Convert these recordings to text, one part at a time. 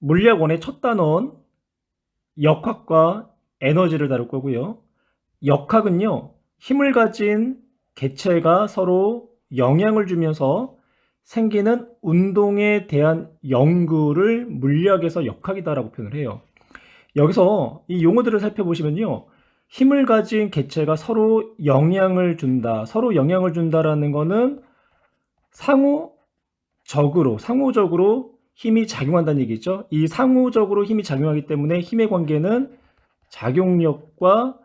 물리학원의 첫 단원 역학과 에너지를 다룰 거고요. 역학은요, 힘을 가진 개체가 서로 영향을 주면서 생기는 운동에 대한 연구를 물리학에서 역학이다라고 표현을 해요. 여기서 이 용어들을 살펴보시면요, 힘을 가진 개체가 서로 영향을 준다. 서로 영향을 준다라는 거는 상호적으로 힘이 작용한다는 얘기죠. 이 상호적으로 힘이 작용하기 때문에 힘의 관계는 작용력과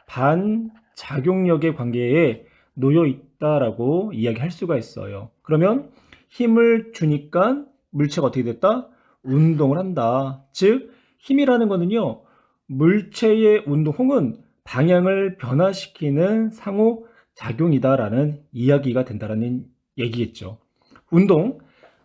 반작용력의 관계에 놓여 있다라고 이야기할 수가 있어요. 그러면 힘을 주니까 물체가 어떻게 됐다? 운동을 한다. 즉 힘이라는 거는요, 물체의 운동 혹은 방향을 변화시키는 상호작용이다라는 이야기가 된다라는 얘기겠죠. 운동,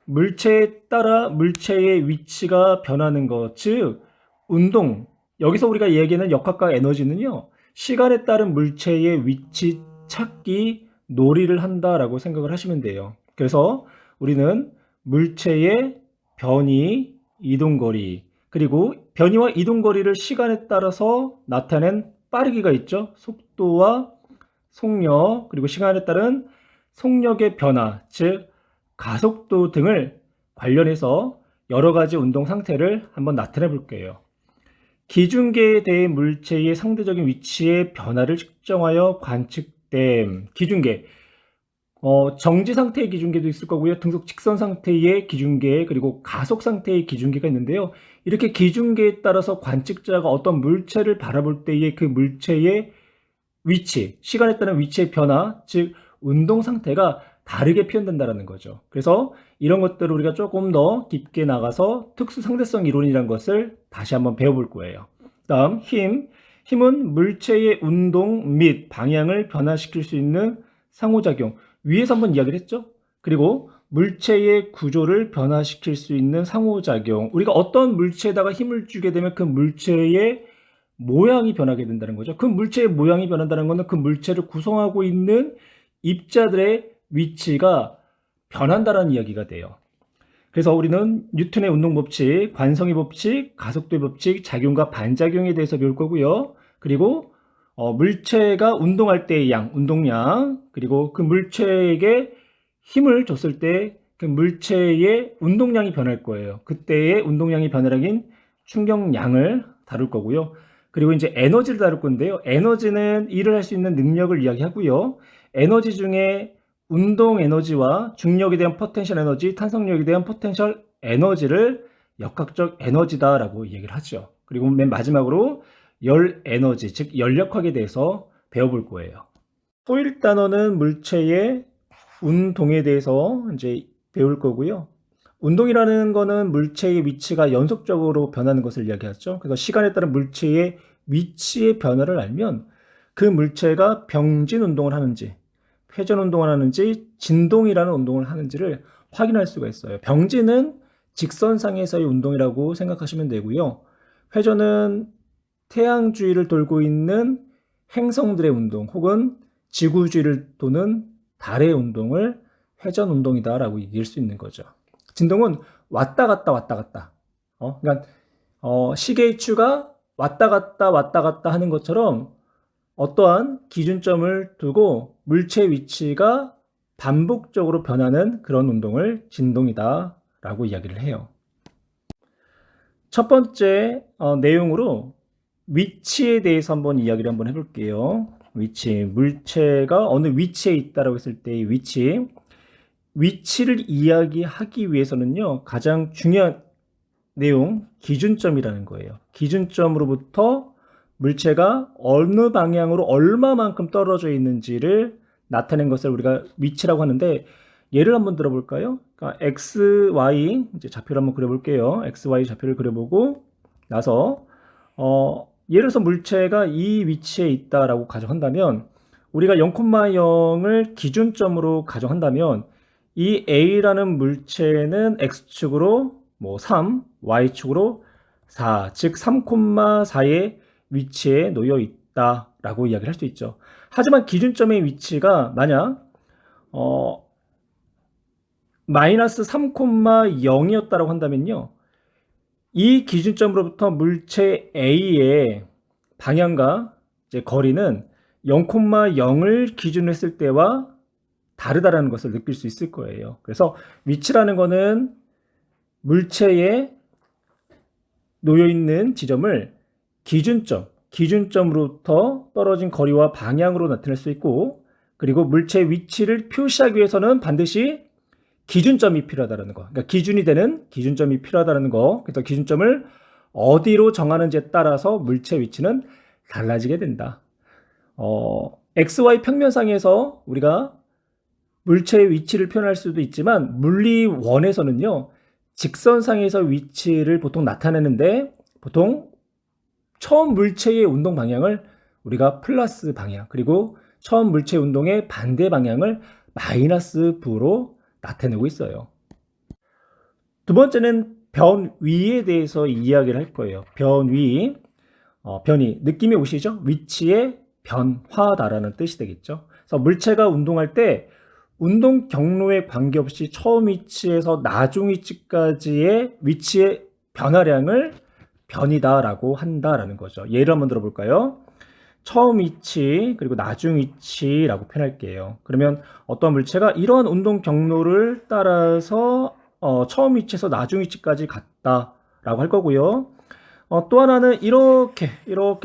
물체에 따라 물체의 위치가 변하는 것, 즉 운동, 여기서 우리가 이야기하는 역학과 에너지는요, 시간에 따른 물체의 위치 찾기 놀이를 한다라고 생각을 하시면 돼요. 그래서 우리는 물체의 변이, 이동거리, 그리고 변이와 이동거리를 시간에 따라서 나타낸 빠르기가 있죠. 속도와 속력, 그리고 시간에 따른 속력의 변화, 즉 가속도 등을 관련해서 여러 가지 운동 상태를 한번 나타내 볼게요. 기준계에 대해 물체의 상대적인 위치의 변화를 측정하여 관측됨. 기준계. 정지 상태의 기준계도 있을 거고요. 등속 직선 상태의 기준계, 그리고 가속 상태의 기준계가 있는데요. 이렇게 기준계에 따라서 관측자가 어떤 물체를 바라볼 때의 그 물체의 위치, 시간에 따른 위치의 변화, 즉 운동 상태가 다르게 표현된다는 거죠. 그래서 이런 것들을 우리가 조금 더 깊게 나가서 특수 상대성 이론이라는 것을 다시 한번 배워볼 거예요. 다음 힘. 힘은 물체의 운동 및 방향을 변화시킬 수 있는 상호작용. 위에서 한번 이야기를 했죠. 그리고 물체의 구조를 변화시킬 수 있는 상호작용. 우리가 어떤 물체에다가 힘을 주게 되면 그 물체의 모양이 변하게 된다는 거죠. 그 물체의 모양이 변한다는 것은 그 물체를 구성하고 있는 입자들의 위치가 변한다는 이야기가 돼요. 그래서 우리는 뉴턴의 운동 법칙, 관성의 법칙, 가속도의 법칙, 작용과 반작용에 대해서 배울 거고요. 그리고 물체가 운동할 때의 양, 운동량, 그리고 그 물체에게 힘을 줬을 때 그 물체의 운동량이 변할 거예요. 그때의 운동량이 변화량인 충격량을 다룰 거고요. 그리고 이제 에너지를 다룰 건데요. 에너지는 일을 할 수 있는 능력을 이야기하고요. 에너지 중에 운동 에너지와 중력에 대한 포텐셜 에너지, 탄성력에 대한 포텐셜 에너지를 역학적 에너지다라고 얘기를 하죠. 그리고 맨 마지막으로 열 에너지, 즉 열역학에 대해서 배워볼 거예요. 토일 단어는 물체의 운동에 대해서 이제 배울 거고요. 운동이라는 거는 물체의 위치가 연속적으로 변하는 것을 이야기하죠. 그래서 시간에 따른 물체의 위치의 변화를 알면 그 물체가 병진 운동을 하는지, 회전 운동을 하는지, 진동이라는 운동을 하는지를 확인할 수가 있어요. 병진은 직선상에서의 운동이라고 생각하시면 되고요. 회전은 태양 주위를 돌고 있는 행성들의 운동 혹은 지구 주위를 도는 달의 운동을 회전 운동이다라고 얘기할 수 있는 거죠. 진동은 왔다 갔다 왔다 갔다. 그러니까 시계의 추가 왔다 갔다 하는 것처럼 어떠한 기준점을 두고 물체 위치가 반복적으로 변하는 그런 운동을 진동이다라고 이야기를 해요. 첫 번째 내용으로 위치에 대해서 한번 이야기를 한번 해볼게요. 위치, 물체가 어느 위치에 있다라고 했을 때의 위치. 위치를 이야기하기 위해서는요, 가장 중요한 내용, 기준점이라는 거예요. 기준점으로부터 물체가 어느 방향으로 얼마만큼 떨어져 있는지를 나타낸 것을 우리가 위치라고 하는데, 예를 한번 들어볼까요? 그러니까 x, y 이제 좌표를 한번 그려볼게요. x, y 좌표를 그려보고 나서 예를 들어서 물체가 이 위치에 있다라고 가정한다면, 우리가 0,0을 기준점으로 가정한다면 이 A라는 물체는 X축으로 3, Y축으로 4, 즉 3,4의 위치에 놓여 있다라고 이야기를 할 수 있죠. 하지만 기준점의 위치가 만약 마이너스 3,0이었다고 한다면요, 이 기준점으로부터 물체 A의 방향과 이제 거리는 0,0을 기준으로 했을 때와 다르다라는 것을 느낄 수 있을 거예요. 그래서 위치라는 거는 물체에 놓여 있는 지점을 기준점으로부터 떨어진 거리와 방향으로 나타낼 수 있고, 그리고 물체의 위치를 표시하기 위해서는 반드시 기준점이 필요하다는 거. 그러니까 기준이 되는 기준점이 필요하다는 거. 그래서 기준점을 어디로 정하는지에 따라서 물체 위치는 달라지게 된다. XY 평면상에서 우리가 물체의 위치를 표현할 수도 있지만 물리원에서는요, 직선상에서 위치를 보통 나타내는데 보통 처음 물체의 운동 방향을 우리가 플러스 방향, 그리고 처음 물체 운동의 반대 방향을 마이너스 부로 나타내고 있어요. 두 번째는 변위에 대해서 이야기를 할 거예요. 변위, 변위, 느낌이 오시죠? 위치의 변화다라는 뜻이 되겠죠. 그래서 물체가 운동할 때 운동 경로에 관계없이 처음 위치에서 나중 위치까지의 위치의 변화량을 변이다라고 한다라는 거죠. 예를 한번 들어볼까요? 처음 위치 그리고 나중 위치라고 표현할게요. 그러면 어떤 물체가 이러한 운동 경로를 따라서 처음 위치에서 나중 위치까지 갔다라고 할 거고요. 또 하나는 이렇게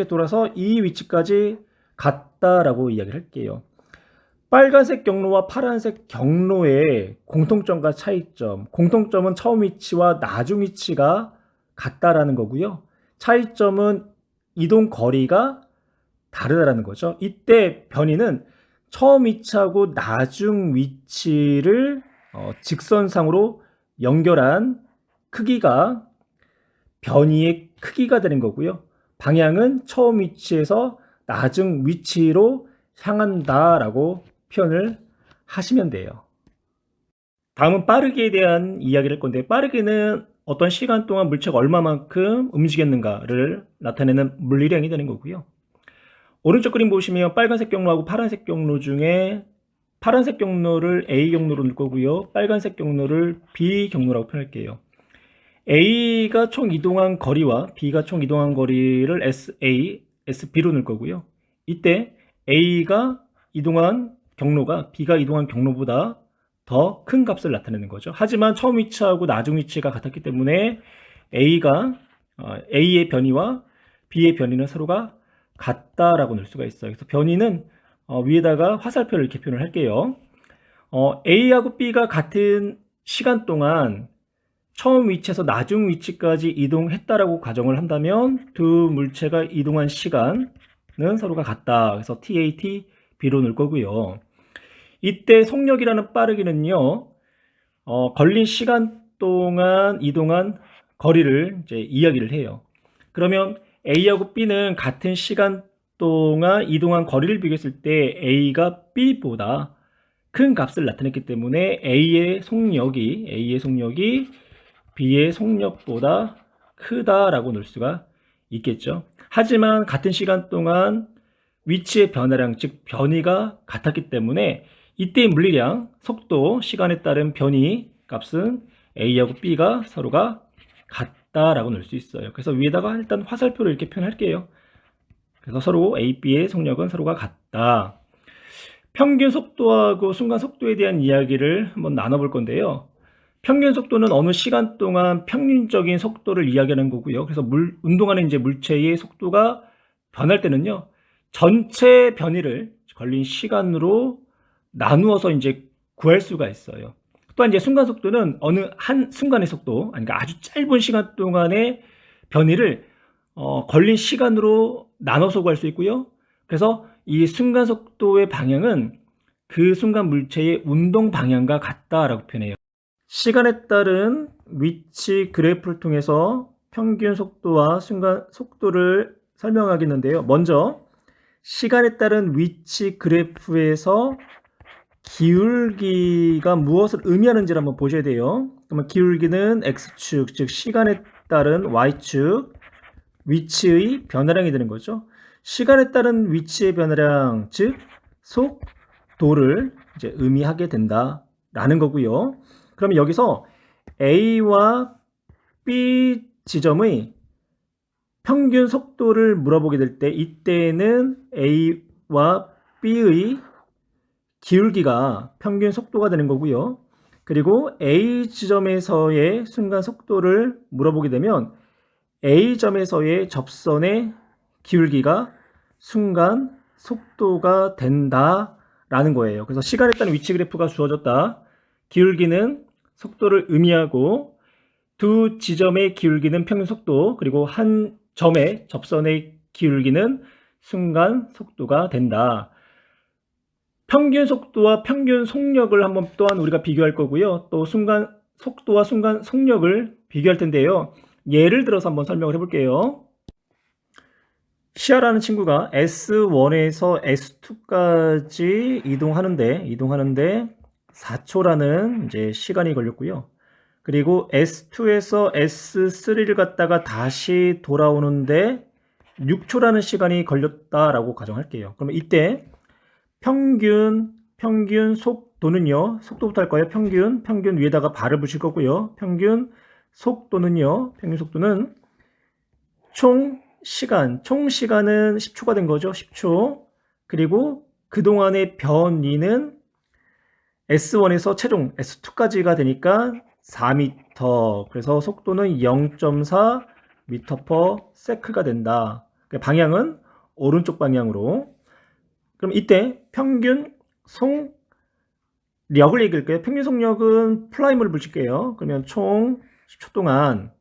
돌아서 이 위치까지 갔다라고 이야기를 할게요. 빨간색 경로와 파란색 경로의 공통점과 차이점. 공통점은 처음 위치와 나중 위치가 같다라는 거고요. 차이점은 이동 거리가 다르다라는 거죠. 이때 변이는 처음 위치하고 나중 위치를 직선상으로 연결한 크기가 변이의 크기가 되는 거고요. 방향은 처음 위치에서 나중 위치로 향한다라고 표현을 하시면 돼요. 다음은 빠르기에 대한 이야기를 할 건데, 빠르기는 어떤 시간 동안 물체가 얼마만큼 움직였는가를 나타내는 물리량이 되는 거고요. 오른쪽 그림 보시면 빨간색 경로하고 파란색 경로 중에 파란색 경로를 A 경로로 넣을 거고요. 빨간색 경로를 B 경로라고 표현할게요. A가 총 이동한 거리와 B가 총 이동한 거리를 SA, SB로 넣을 거고요. 이때 A가 이동한 경로가 B가 이동한 경로보다 더 큰 값을 나타내는 거죠. 하지만 처음 위치하고 나중 위치가 같았기 때문에 A의 변이와 B의 변이는 서로가 같다라고 넣을 수가 있어요. 그래서 변이는 위에다가 화살표를 이렇게 표현을 할게요. A하고 B가 같은 시간 동안 처음 위치에서 나중 위치까지 이동했다라고 가정을 한다면 두 물체가 이동한 시간은 서로가 같다. 그래서 TAT, B로 넣을 거고요. 이때 속력이라는 빠르기는요, 걸린 시간 동안 이동한 거리를 이제 이야기를 해요. 그러면 A하고 B는 같은 시간 동안 이동한 거리를 비교했을 때 A가 B보다 큰 값을 나타냈기 때문에 A의 속력이 B의 속력보다 크다라고 넣을 수가 있겠죠. 하지만 같은 시간 동안 위치의 변화량, 즉 변이가 같았기 때문에 이때의 물리량, 속도, 시간에 따른 변이 값은 A하고 B가 서로가 같다라고 넣을 수 있어요. 그래서 위에다가 일단 화살표를 이렇게 표현할게요. 그래서 서로 A, B의 속력은 서로가 같다. 평균 속도하고 순간 속도에 대한 이야기를 한번 나눠볼 건데요. 평균 속도는 어느 시간 동안 평균적인 속도를 이야기하는 거고요. 그래서 운동하는 이제 물체의 속도가 변할 때는요, 전체 변이를 걸린 시간으로 나누어서 이제 구할 수가 있어요. 또한 이제 순간 속도는 어느 한 순간의 속도, 그러니까 아주 짧은 시간 동안의 변이를 걸린 시간으로 나눠서 구할 수 있고요. 그래서 이 순간 속도의 방향은 그 순간 물체의 운동 방향과 같다라고 표현해요. 시간에 따른 위치 그래프를 통해서 평균 속도와 순간 속도를 설명하겠는데요. 먼저 시간에 따른 위치 그래프에서 기울기가 무엇을 의미하는지를 한번 보셔야 돼요. 그러면 기울기는 X축, 즉 시간에 따른 Y축 위치의 변화량이 되는 거죠. 시간에 따른 위치의 변화량, 즉 속도를 이제 의미하게 된다라는 거고요. 그러면 여기서 A와 B 지점의 평균 속도를 물어보게 될 때 이때는 A와 B의 기울기가 평균 속도가 되는 거고요. 그리고 A 지점에서의 순간 속도를 물어보게 되면 A점에서의 접선의 기울기가 순간 속도가 된다라는 거예요. 그래서 시간에 따른 위치 그래프가 주어졌다. 기울기는 속도를 의미하고 두 지점의 기울기는 평균 속도, 그리고 한 점의 접선의 기울기는 순간 속도가 된다. 평균 속도와 평균 속력을 한번 또한 우리가 비교할 거고요. 또 순간 속도와 순간 속력을 비교할 텐데요. 예를 들어서 한번 설명을 해볼게요. 시아라는 친구가 S1에서 S2까지 이동하는데 4초라는 이제 시간이 걸렸고요. 그리고 S2에서 S3를 갔다가 다시 돌아오는데 6초라는 시간이 걸렸다라고 가정할게요. 그러면 이때 평균 속도는요. 속도부터 할 거예요. 평균 위에다가 발을 붙일 거고요. 평균 속도는요. 평균 속도는 총 시간은 10초가 된 거죠. 10초. 그리고 그동안의 변이는 S1에서 최종 S2까지가 되니까 4m. 그래서 속도는 0.4 m/s가 된다. 방향은 오른쪽 방향으로. 그럼 이때 평균 속력을 얘기할게요. 평균 속력은 플라임을 붙일게요. 그러면 총 10초 동안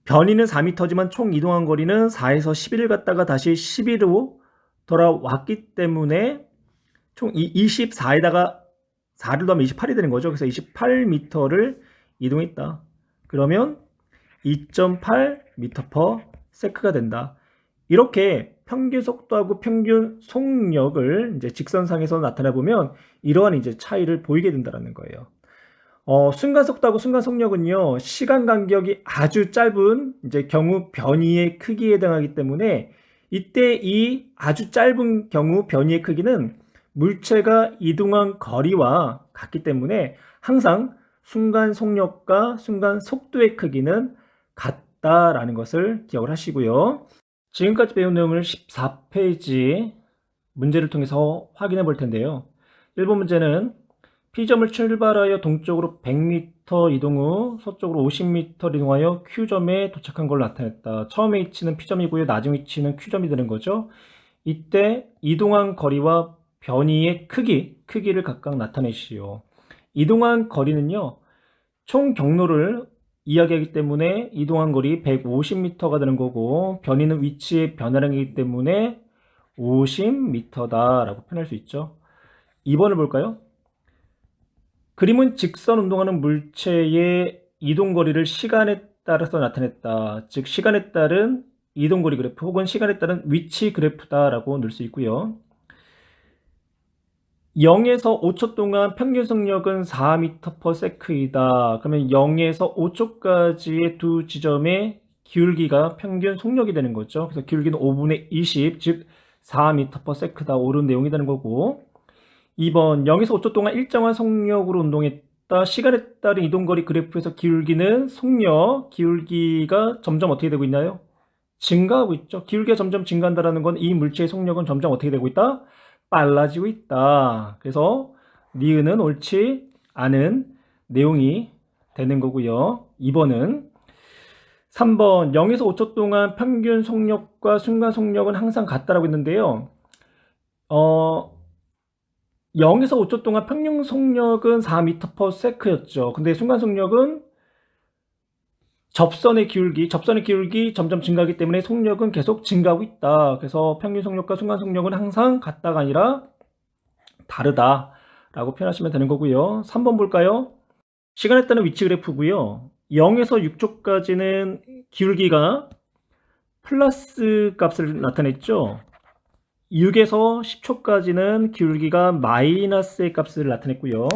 변이는 4m지만 총 이동한 거리는 4에서 11을 갔다가 다시 11로 돌아왔기 때문에 총 24에다가 4를 더하면 28이 되는 거죠. 그래서 28m를 이동했다. 그러면 2.8m/s가 된다. 이렇게 평균 속도하고 평균 속력을 이제 직선상에서 나타내 보면 이러한 이제 차이를 보이게 된다는 거예요. 순간 속도하고 순간 속력은요, 시간 간격이 아주 짧은 이제 경우 변이의 크기에 해당하기 때문에 이때 이 아주 짧은 경우 변이의 크기는 물체가 이동한 거리와 같기 때문에 항상 순간 속력과 순간 속도의 크기는 같다라는 것을 기억을 하시고요. 지금까지 배운 내용을 14페이지 문제를 통해서 확인해 볼 텐데요. 1번 문제는 P점을 출발하여 동쪽으로 100m 이동 후 서쪽으로 50m 이동하여 Q점에 도착한 걸 나타냈다. 처음의 위치는 P점이고요. 나중 위치는 Q점이 되는 거죠. 이때 이동한 거리와 변이의 크기를 각각 나타내시오. 이동한 거리는요, 총 경로를 이야기하기 때문에 이동한 거리 150m가 되는 거고, 변이는 위치의 변화량이기 때문에 50m다 라고 표현할 수 있죠. 2번을 볼까요? 그림은 직선 운동하는 물체의 이동거리를 시간에 따라서 나타냈다. 즉 시간에 따른 이동거리 그래프 혹은 시간에 따른 위치 그래프다 라고 넣을 수 있고요. 0에서 5초 동안 평균 속력은 4m/s이다. 그러면 0에서 5초까지의 두 지점의 기울기가 평균 속력이 되는 거죠. 그래서 기울기는 5분의 20, 즉 4m/s다. 옳은 내용이 되는 거고, 2번 0에서 5초 동안 일정한 속력으로 운동했다. 시간에 따른 이동거리 그래프에서 기울기는 기울기가 점점 어떻게 되고 있나요? 증가하고 있죠. 기울기가 점점 증가한다는 건 이 물체의 속력은 점점 어떻게 되고 있다? 빨라지고 있다. 그래서 니은은 옳지 않은 내용이 되는 거고요. 2번은 3번 0에서 5초 동안 평균 속력과 순간 속력은 항상 같다라고 했는데요. 0에서 5초 동안 평균 속력은 4m/s였죠. 근데 순간 속력은 접선의 기울기 점점 증가하기 때문에 속력은 계속 증가하고 있다. 그래서 평균 속력과 순간 속력은 항상 같다가 아니라 다르다라고 표현하시면 되는 거고요. 3번 볼까요? 시간에 따른 위치 그래프고요. 0에서 6초까지는 기울기가 플러스 값을 나타냈죠. 6에서 10초까지는 기울기가 마이너스의 값을 나타냈고요.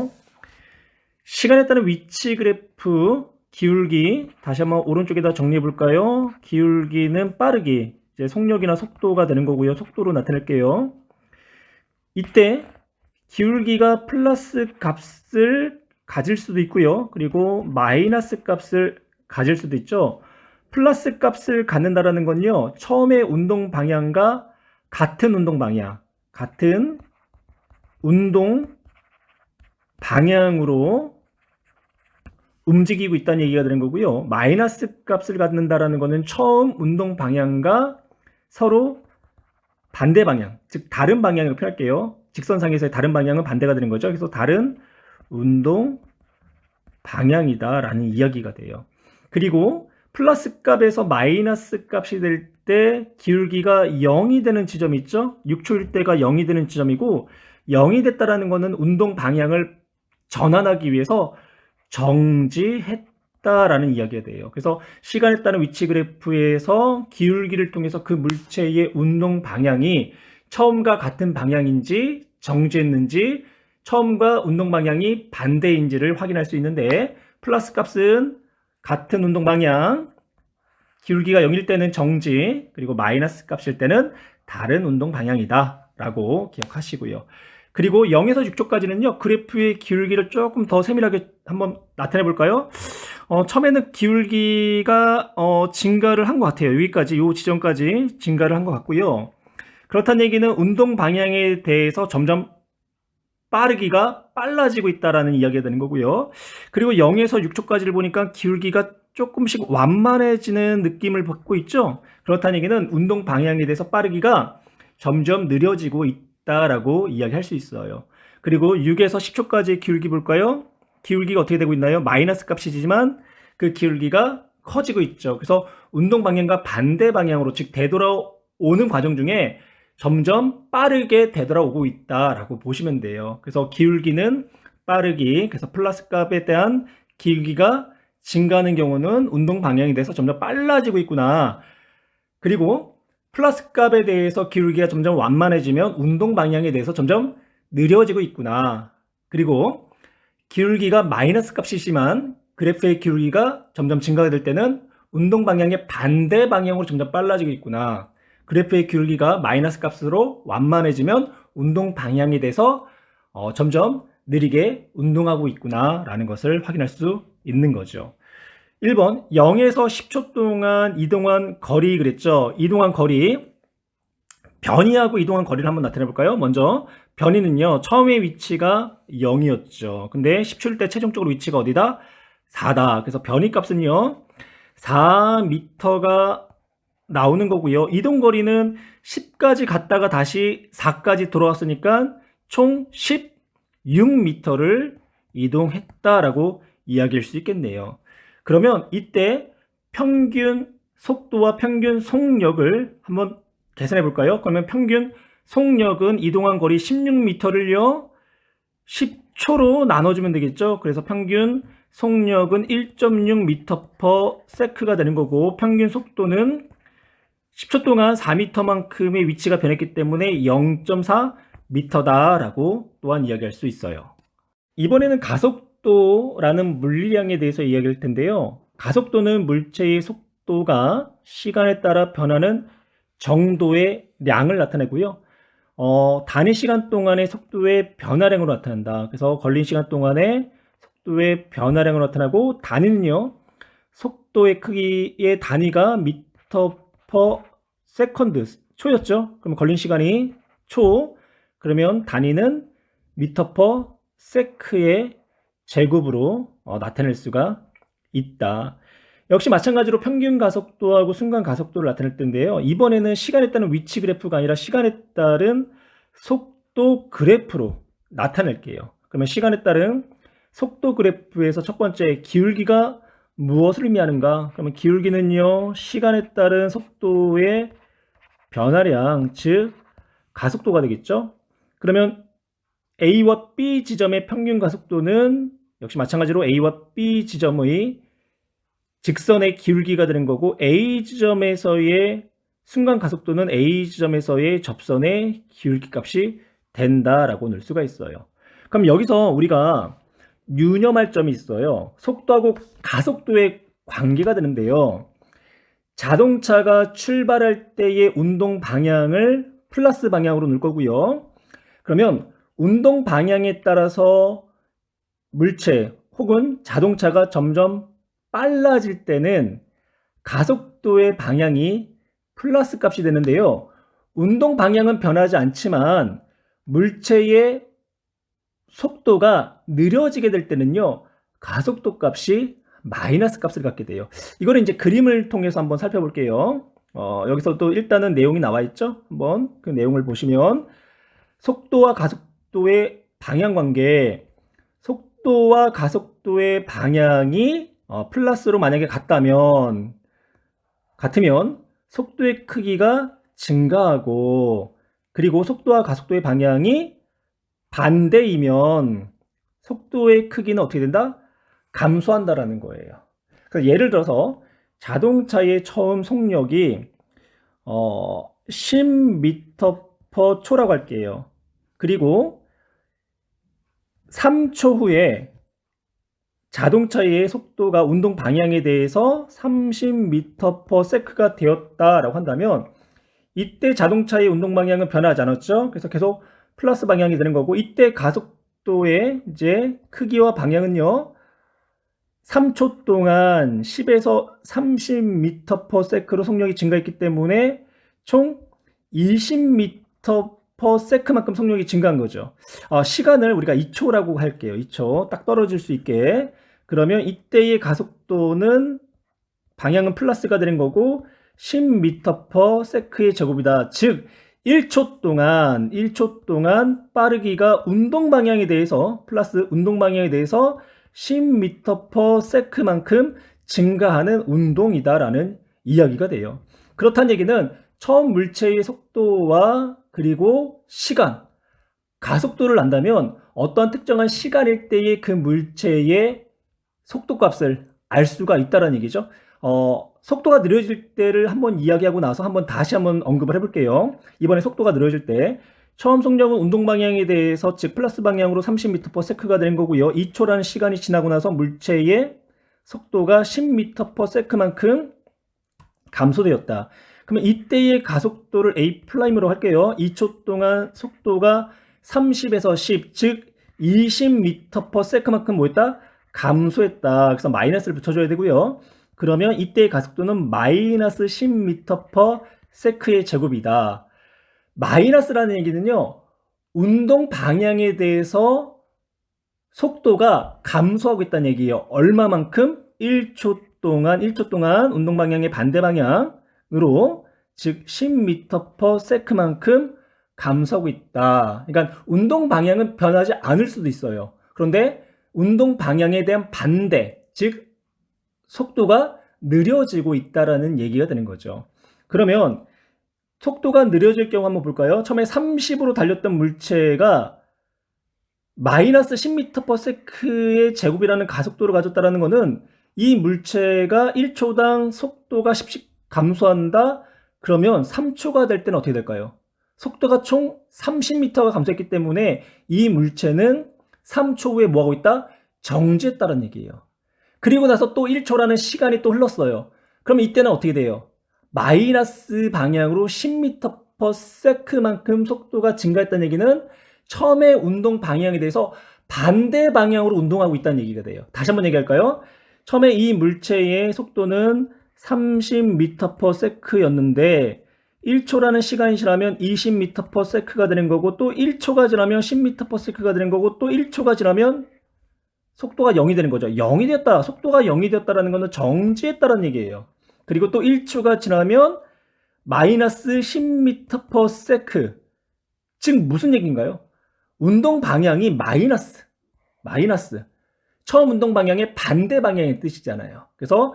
시간에 따른 위치 그래프 기울기 다시 한번 오른쪽에다 정리해 볼까요? 기울기는 빠르기, 이제 속력이나 속도가 되는 거고요. 속도로 나타낼게요. 이때 기울기가 플러스 값을 가질 수도 있고요. 그리고 마이너스 값을 가질 수도 있죠. 플러스 값을 갖는다라는 건요, 처음에 운동 방향과 같은 운동 방향으로 움직이고 있다는 얘기가 되는 거고요. 마이너스 값을 갖는다라는 거는 처음 운동 방향과 서로 반대 방향, 즉 다른 방향으로 표현할게요. 직선상에서의 다른 방향은 반대가 되는 거죠. 그래서 다른 운동 방향이다라는 이야기가 돼요. 그리고 플러스 값에서 마이너스 값이 될 때 기울기가 0이 되는 지점이 있죠. 6초일 때가 0이 되는 지점이고, 0이 됐다라는 거는 운동 방향을 전환하기 위해서 정지했다라는 이야기가 돼요. 그래서 시간에 따른 위치 그래프에서 기울기를 통해서 그 물체의 운동 방향이 처음과 같은 방향인지 정지했는지, 처음과 운동 방향이 반대인지를 확인할 수 있는데, 플러스 값은 같은 운동 방향, 기울기가 0일 때는 정지, 그리고 마이너스 값일 때는 다른 운동 방향이다 라고 기억하시고요. 그리고 0에서 6초까지는요, 그래프의 기울기를 조금 더 세밀하게 한번 나타내 볼까요? 처음에는 기울기가 증가를 한 것 같아요. 여기까지, 이 지점까지 증가를 한 것 같고요. 그렇다는 얘기는 운동 방향에 대해서 점점 빠르기가 빨라지고 있다라는 이야기가 되는 거고요. 그리고 0에서 6초까지를 보니까 기울기가 조금씩 완만해지는 느낌을 받고 있죠. 그렇다는 얘기는 운동 방향에 대해서 빠르기가 점점 느려지고 있다라고 이야기할 수 있어요. 그리고 6에서 10초까지의 기울기 볼까요? 기울기가 어떻게 되고 있나요? 마이너스 값이지만 그 기울기가 커지고 있죠. 그래서 운동 방향과 반대 방향으로, 즉 되돌아오는 과정 중에 점점 빠르게 되돌아오고 있다라고 보시면 돼요. 그래서 기울기는 빠르기, 그래서 플러스 값에 대한 기울기가 증가하는 경우는 운동 방향에 대해서 점점 빨라지고 있구나. 그리고 플러스 값에 대해서 기울기가 점점 완만해지면 운동 방향에 대해서 점점 느려지고 있구나. 그리고 기울기가 마이너스 값이지만 그래프의 기울기가 점점 증가가 될 때는 운동 방향의 반대 방향으로 점점 빨라지고 있구나. 그래프의 기울기가 마이너스 값으로 완만해지면 운동 방향에 대해서 점점 느리게 운동하고 있구나 라는 것을 확인할 수 있는 거죠. 1번 0에서 10초 동안 이동한 거리 그랬죠. 이동한 거리, 변이하고 이동한 거리를 한번 나타내 볼까요? 먼저 변이는요, 처음의 위치가 0이었죠. 근데 10초일 때 최종적으로 위치가 어디다? 4다. 그래서 변이 값은요 4m가 나오는 거고요. 이동 거리는 10까지 갔다가 다시 4까지 돌아왔으니까 총 16m를 이동했다라고 이야기할 수 있겠네요. 그러면 이때 평균 속도와 평균 속력을 한번 계산해 볼까요? 그러면 평균 속력은 이동한 거리 16m를요 10초로 나눠주면 되겠죠. 그래서 평균 속력은 1.6m/s가 되는 거고, 평균 속도는 10초 동안 4m만큼의 위치가 변했기 때문에 0.4m다 라고 또한 이야기할 수 있어요. 이번에는 가속도라는 물리량에 대해서 이야기할 텐데요. 가속도는 물체의 속도가 시간에 따라 변하는 정도의 량을 나타내고요. 단위 시간 동안의 속도의 변화량으로 나타난다. 그래서 걸린 시간 동안의 속도의 변화량으로 나타나고, 단위는요, 속도의 크기의 단위가 미터/세컨드, 초였죠. 그럼 걸린 시간이 초, 그러면 단위는 미터/세크의 제곱으로 나타낼 수가 있다. 역시 마찬가지로 평균 가속도하고 순간 가속도를 나타낼 텐데요. 이번에는 시간에 따른 위치 그래프가 아니라 시간에 따른 속도 그래프로 나타낼게요. 그러면 시간에 따른 속도 그래프에서 첫 번째, 기울기가 무엇을 의미하는가? 그러면 기울기는요, 시간에 따른 속도의 변화량, 즉 가속도가 되겠죠. 그러면 A와 B 지점의 평균 가속도는 역시 마찬가지로 A와 B 지점의 직선의 기울기가 되는 거고, A 지점에서의 순간 가속도는 A 지점에서의 접선의 기울기 값이 된다라고 넣을 수가 있어요. 그럼 여기서 우리가 유념할 점이 있어요. 속도하고 가속도의 관계가 되는데요. 자동차가 출발할 때의 운동 방향을 플러스 방향으로 넣을 거고요. 그러면 운동 방향에 따라서 물체 혹은 자동차가 점점 빨라질 때는 가속도의 방향이 플러스 값이 되는데요. 운동 방향은 변하지 않지만 물체의 속도가 느려지게 될 때는요, 가속도 값이 마이너스 값을 갖게 돼요. 이거는 이제 그림을 통해서 한번 살펴볼게요. 여기서 또 일단은 내용이 나와 있죠. 한번 그 내용을 보시면 속도와 가속도의 방향 관계, 속도와 가속도의 방향이 플러스로 만약에 같으면 속도의 크기가 증가하고, 그리고 속도와 가속도의 방향이 반대이면 속도의 크기는 어떻게 된다? 감소한다라는 거예요. 그래서 예를 들어서 자동차의 처음 속력이 10m/초라고 할게요. 그리고 3초 후에 자동차의 속도가 운동 방향에 대해서 30m/s가 되었다라고 한다면 이때 자동차의 운동 방향은 변하지 않았죠. 그래서 계속 플러스 방향이 되는 거고, 이때 가속도의 이제 크기와 방향은요, 3초 동안 10에서 30m/s로 속력이 증가했기 때문에 총 20m/s만큼 속력이 증가한 거죠. 시간을 우리가 2초라고 할게요. 2초 딱 떨어질 수 있게. 그러면 이때의 가속도는 방향은 플러스가 되는 거고 10m/s의 제곱이다. 즉 1초 동안 빠르기가 운동 방향에 대해서 플러스 운동 방향에 대해서 10m/s만큼 증가하는 운동이다라는 이야기가 돼요. 그렇다는 얘기는 처음 물체의 속도와 그리고 시간, 가속도를 안다면 어떠한 특정한 시간일 때의 그 물체의 속도값을 알 수가 있다는 얘기죠. 속도가 느려질 때를 한번 이야기하고 나서 다시 한번 언급을 해볼게요. 이번에 속도가 느려질 때 처음 속력은 운동 방향에 대해서 즉 플러스 방향으로 30m/s가 되는 거고요. 2초라는 시간이 지나고 나서 물체의 속도가 10m/s만큼 감소되었다. 그러면 이때의 가속도를 A'으로 할게요. 2초 동안 속도가 30에서 10, 즉 20m/s만큼 뭐였다? 감소했다. 그래서 마이너스를 붙여줘야 되고요. 그러면 이때의 가속도는 마이너스 10m/s의 제곱이다. 마이너스라는 얘기는요, 운동 방향에 대해서 속도가 감소하고 있다는 얘기예요. 얼마만큼? 1초 동안 운동 방향의 반대 방향으로, 즉 10m/s만큼 감소하고 있다. 그러니까 운동 방향은 변하지 않을 수도 있어요. 그런데 운동 방향에 대한 반대, 즉 속도가 느려지고 있다라는 얘기가 되는 거죠. 그러면 속도가 느려질 경우 한번 볼까요? 처음에 30으로 달렸던 물체가 마이너스 10m/s의 제곱이라는 가속도를 가졌다는 것은 이 물체가 1초당 속도가 10씩 감소한다? 그러면 3초가 될 때는 어떻게 될까요? 속도가 총 30m가 감소했기 때문에 이 물체는 3초 후에 뭐하고 있다? 정지했다는 얘기예요. 그리고 나서 또 1초라는 시간이 또 흘렀어요. 그럼 이때는 어떻게 돼요? 마이너스 방향으로 10m/s만큼 속도가 증가했다는 얘기는 처음에 운동 방향에 대해서 반대 방향으로 운동하고 있다는 얘기가 돼요. 다시 한번 얘기할까요? 처음에 이 물체의 속도는 30m/s였는데 1초라는 시간이 지나면 20m/s가 되는 거고, 또 1초가 지나면 10m/s가 되는 거고, 또 1초가 지나면 속도가 0이 되는 거죠. 0이 됐다. 속도가 0이 됐다라는 것은 정지했다라는 얘기예요. 그리고 또 1초가 지나면 마이너스 10m/s. 즉 무슨 얘기인가요? 운동 방향이 마이너스. 처음 운동 방향의 반대 방향의 뜻이잖아요. 그래서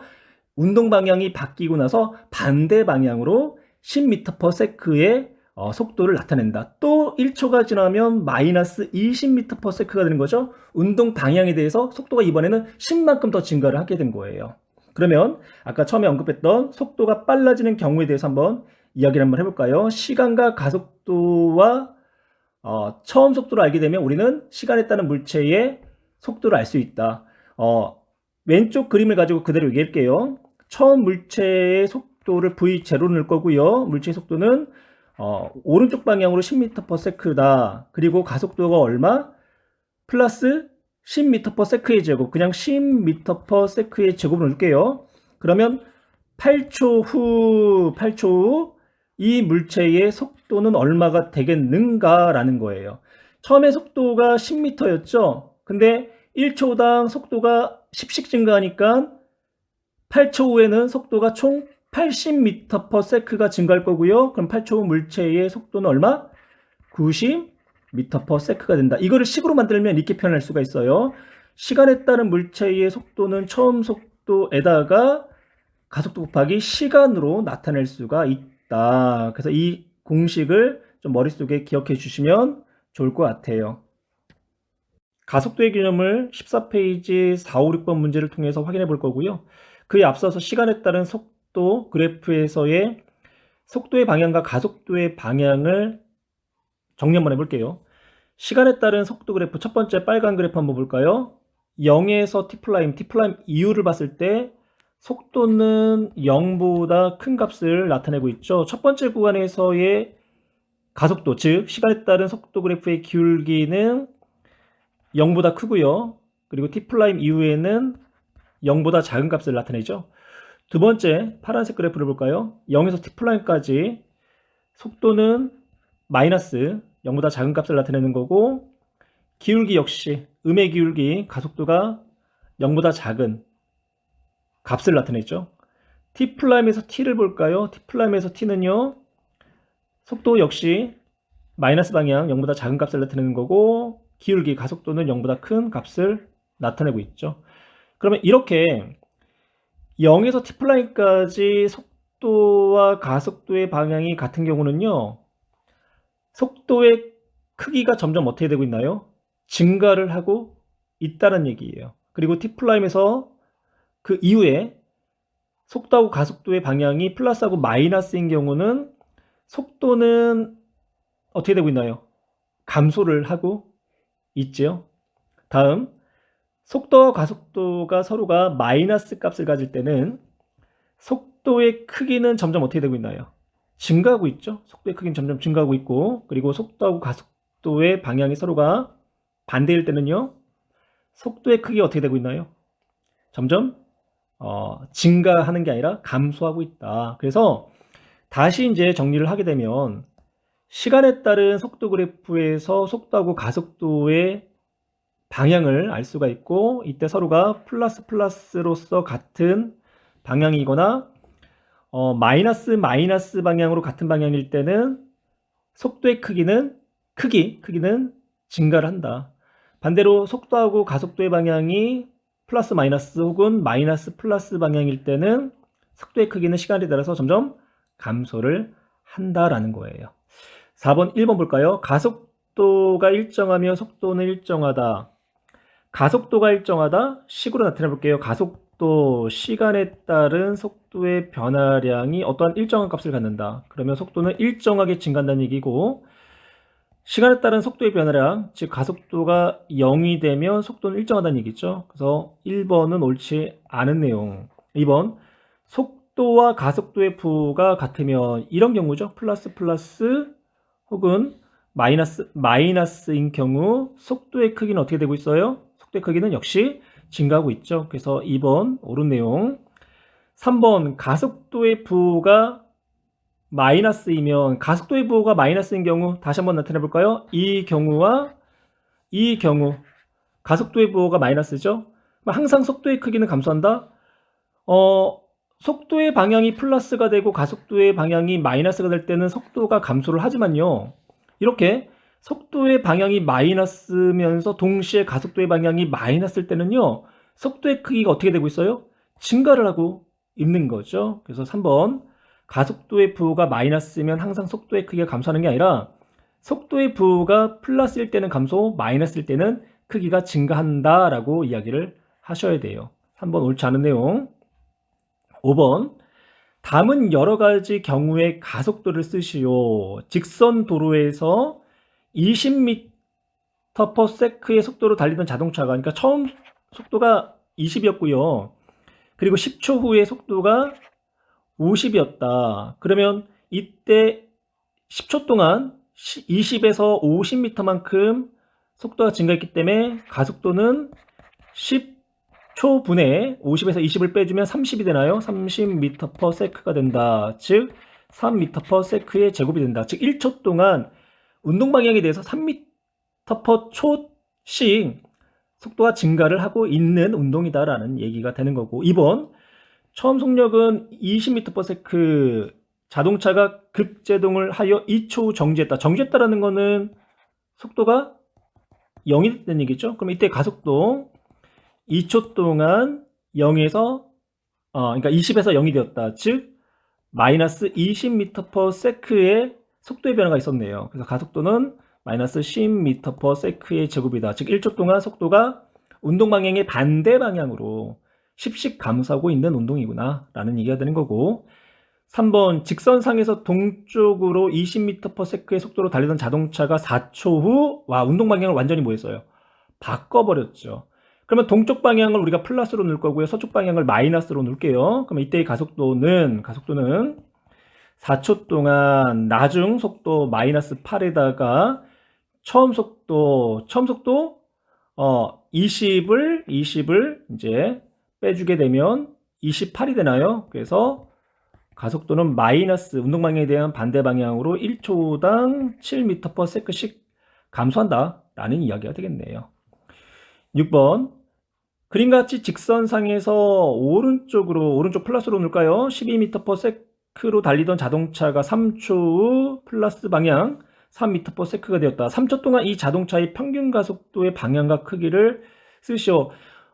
운동 방향이 바뀌고 나서 반대 방향으로 10m/s의 속도를 나타낸다. 또 1초가 지나면 마이너스 20m/s가 되는 거죠. 운동 방향에 대해서 속도가 이번에는 10만큼 더 증가를 하게 된 거예요. 그러면 아까 처음에 언급했던 속도가 빨라지는 경우에 대해서 한번 이야기를 한번 해볼까요? 시간과 가속도와 처음 속도를 알게 되면 우리는 시간에 따른 물체의 속도를 알 수 있다. 왼쪽 그림을 가지고 그대로 얘기할게요. 처음 물체의 속도를 V0로 넣을 거고요. 물체의 속도는 오른쪽 방향으로 10m/s다. 그리고 가속도가 얼마? 플러스 10m/s의 제곱, 그냥 10m/s의 제곱을 넣을게요. 그러면 8초 후 이 물체의 속도는 얼마가 되겠는가라는 거예요. 처음에 속도가 10m였죠. 근데 1초당 속도가 10씩 증가하니까 8초 후에는 속도가 총 80m/s가 증가할 거고요. 그럼 8초 후 물체의 속도는 얼마? 90m/s가 된다. 이거를 식으로 만들면 이렇게 표현할 수가 있어요. 시간에 따른 물체의 속도는 처음 속도에다가 가속도 곱하기 시간으로 나타낼 수가 있다. 그래서 이 공식을 좀 머릿속에 기억해 주시면 좋을 것 같아요. 가속도의 개념을 14페이지 4, 5, 6번 문제를 통해서 확인해 볼 거고요. 그에 앞서서 시간에 따른 속도 그래프에서의 속도의 방향과 가속도의 방향을 정리 한번 해볼게요. 시간에 따른 속도 그래프 첫 번째 빨간 그래프 한번 볼까요? 0에서 T', T' 이후를 봤을 때 속도는 0보다 큰 값을 나타내고 있죠. 첫 번째 구간에서의 가속도, 즉 시간에 따른 속도 그래프의 기울기는 0보다 크고요. 그리고 T' 이후에는 0보다 작은 값을 나타내죠. 두 번째 파란색 그래프를 볼까요? 0에서 T'까지 속도는 마이너스 0보다 작은 값을 나타내는 거고, 기울기 역시 음의 기울기 가속도가 0보다 작은 값을 나타내죠. T'에서 T를 볼까요? T'에서 T는요, 속도 역시 마이너스 방향 0보다 작은 값을 나타내는 거고, 기울기 가속도는 0보다 큰 값을 나타내고 있죠. 그러면 이렇게 0에서 T'까지 속도와 가속도의 방향이 같은 경우는요, 속도의 크기가 점점 어떻게 되고 있나요? 증가를 하고 있다는 얘기예요. 그리고 T'에서 그 이후에 속도하고 가속도의 방향이 플러스하고 마이너스인 경우는 속도는 어떻게 되고 있나요? 감소를 하고 있죠. 다음, 속도와 가속도가 서로가 마이너스 값을 가질 때는 속도의 크기는 점점 어떻게 되고 있나요? 증가하고 있죠. 속도의 크기는 점점 증가하고 있고, 그리고 속도하고 가속도의 방향이 서로가 반대일 때는요, 속도의 크기가 어떻게 되고 있나요? 점점 증가하는 게 아니라 감소하고 있다. 그래서 다시 이제 정리를 하게 되면 시간에 따른 속도 그래프에서 속도하고 가속도의 방향을 알 수가 있고, 이때 서로가 플러스 플러스로서 같은 방향이거나 마이너스 마이너스 방향으로 같은 방향일 때는 속도의 크기는 증가를 한다. 반대로 속도하고 가속도의 방향이 플러스 마이너스 혹은 마이너스 플러스 방향일 때는 속도의 크기는 시간에 따라서 점점 감소를 한다라는 거예요. 4번, 1번 볼까요? 가속도가 일정하며 속도는 일정하다. 가속도가 일정하다. 식으로 나타내 볼게요. 가속도, 시간에 따른 속도의 변화량이 어떠한 일정한 값을 갖는다. 그러면 속도는 일정하게 증가한다는 얘기고, 시간에 따른 속도의 변화량, 즉 가속도가 0이 되면 속도는 일정하다는 얘기죠. 그래서 1번은 옳지 않은 내용. 2번, 속도와 가속도의 부호가 같으면 이런 경우죠. 플러스 플러스 혹은 마이너스인 경우 속도의 크기는 어떻게 되고 있어요? 속도의 크기는 역시 증가하고 있죠. 그래서 2번 옳은 내용. 3번, 가속도의 부호가 마이너스이면, 가속도의 부호가 마이너스인 경우 다시 한번 나타내 볼까요? 이 경우와 이 경우 가속도의 부호가 마이너스죠. 항상 속도의 크기는 감소한다. 속도의 방향이 플러스가 되고 가속도의 방향이 마이너스가 될 때는 속도가 감소를 하지만요, 이렇게 속도의 방향이 마이너스면서 동시에 가속도의 방향이 마이너스일 때는요, 속도의 크기가 어떻게 되고 있어요? 증가를 하고 있는 거죠. 그래서 3번, 가속도의 부호가 마이너스면 항상 속도의 크기가 감소하는 게 아니라 속도의 부호가 플러스일 때는 감소, 마이너스일 때는 크기가 증가한다라고 이야기를 하셔야 돼요. 3번 옳지 않은 내용. 5번, 다음은 여러 가지 경우의 가속도를 쓰시오. 직선 도로에서 20m/s의 속도로 달리던 자동차가, 그러니까 처음 속도가 20이었고요. 그리고 10초 후에 속도가 50이었다. 그러면 이때 10초 동안 20에서 50m만큼 속도가 증가했기 때문에 가속도는 10초분에 50에서 20을 빼주면 30이 되나요? 30m/s가 된다. 즉 3m/s의 제곱이 된다. 즉 1초 동안 운동 방향에 대해서 3m/초씩 속도가 증가를 하고 있는 운동이다라는 얘기가 되는 거고, 2번 처음 속력은 20m/s, 자동차가 급제동을 하여 2초 후 정지했다. 정지했다라는 거는 속도가 0이 됐다는 얘기죠. 그럼 이때 가속도 2초 동안 0에서 그러니까 20에서 0이 되었다. 즉 마이너스 20m/s의 속도의 변화가 있었네요. 그래서 가속도는 마이너스 10m/s의 제곱이다. 즉 1초 동안 속도가 운동 방향의 반대 방향으로 10씩 감소하고 있는 운동이구나 라는 얘기가 되는 거고, 3번 직선상에서 동쪽으로 20m/s의 속도로 달리던 자동차가 4초 후 운동 방향을 완전히 뭐 했어요? 바꿔버렸죠. 그러면 동쪽 방향을 우리가 플러스로 넣을 거고요, 서쪽 방향을 마이너스로 넣을게요. 그러면 이때의 가속도는 4초 동안 나중 속도 마이너스 8에다가 처음 속도 20을 이제 빼주게 되면 28이 되나요? 그래서 가속도는 마이너스 운동 방향에 대한 반대 방향으로 1초당 7m/s씩 감소한다 라는 이야기가 되겠네요. 6번 그림같이 직선상에서 오른쪽 플러스로 놓을까요? 12m/s로 달리던 자동차가 3초 후 플러스 방향 3m/s가 되었다. 3초 동안 이 자동차의 평균 가속도의 방향과 크기를 쓰시오.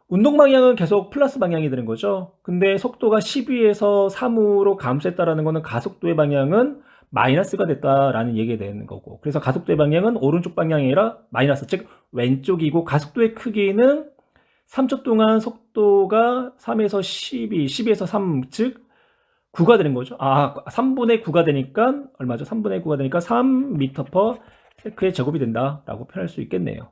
운동 방향은 계속 플러스 방향이 되는 거죠. 근데 속도가 12에서 3으로 감소했다라는 거는 가속도의 방향은 마이너스가 됐다라는 얘기가 되는 거고, 그래서 가속도의 방향은 오른쪽 방향이 아니라 마이너스, 즉 왼쪽이고, 가속도의 크기는 3초 동안 속도가 3에서 10에서 3, 즉 9가 되는 거죠. 3분의 9가 되니까 얼마죠? 3분의 9가 되니까 3m/s의 제곱이 된다라고 표현할 수 있겠네요.